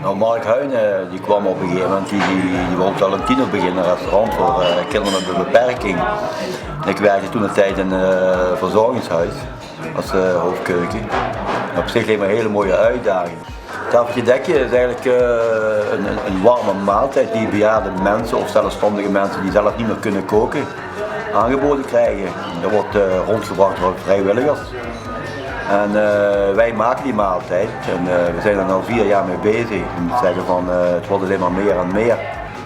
Nou, Mark Huijnen die kwam op een gegeven moment, die wou al een tiener beginnen, een restaurant voor kinderen met een beperking. En ik werkte toen een tijd in een verzorgingshuis als hoofdkeuken. Op zich leek me een hele mooie uitdaging. Tafeltje dekje is eigenlijk een warme maaltijd die bejaarde mensen of zelfstandige mensen die zelf niet meer kunnen koken aangeboden krijgen. Dat wordt rondgebracht door vrijwilligers. En wij maken die maaltijd en we zijn er nu 4 jaar mee bezig. Je moet zeggen van het wordt alleen maar meer en meer.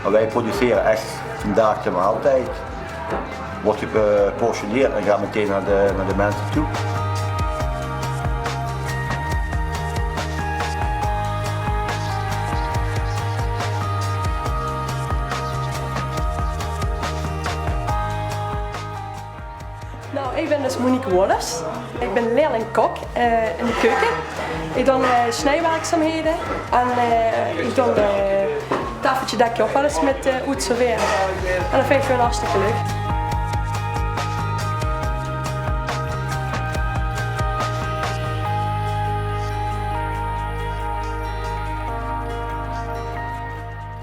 Maar wij produceren echt vandaag de maaltijd. Wordt geportioneerd en gaat meteen naar de mensen toe. Nou, ik ben dus Monique Wollers. Ik ben leerling-kok in de keuken. Ik doe snijwerkzaamheden en ik doe tafeltje dekje ook wel eens met oet serveren. En dat vind ik wel hartstikke leuk.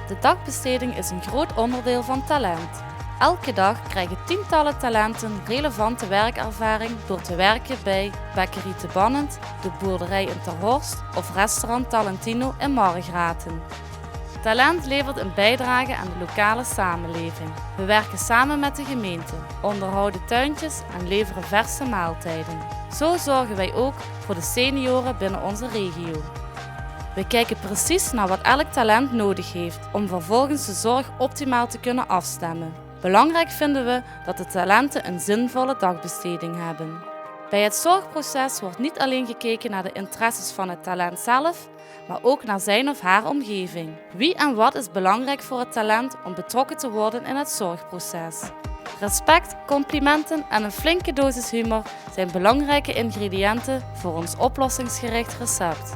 De dagbesteding is een groot onderdeel van Talent. Elke dag krijgen tientallen talenten relevante werkervaring door te werken bij Bakkerie te Bannent, de boerderij in Terhorst of restaurant Talentino in Margraten. Talent levert een bijdrage aan de lokale samenleving. We werken samen met de gemeente, onderhouden tuintjes en leveren verse maaltijden. Zo zorgen wij ook voor de senioren binnen onze regio. We kijken precies naar wat elk talent nodig heeft om vervolgens de zorg optimaal te kunnen afstemmen. Belangrijk vinden we dat de talenten een zinvolle dagbesteding hebben. Bij het zorgproces wordt niet alleen gekeken naar de interesses van het talent zelf, maar ook naar zijn of haar omgeving. Wie en wat is belangrijk voor het talent om betrokken te worden in het zorgproces? Respect, complimenten en een flinke dosis humor zijn belangrijke ingrediënten voor ons oplossingsgericht recept.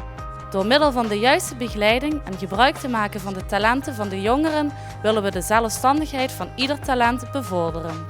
Door middel van de juiste begeleiding en gebruik te maken van de talenten van de jongeren willen we de zelfstandigheid van ieder talent bevorderen.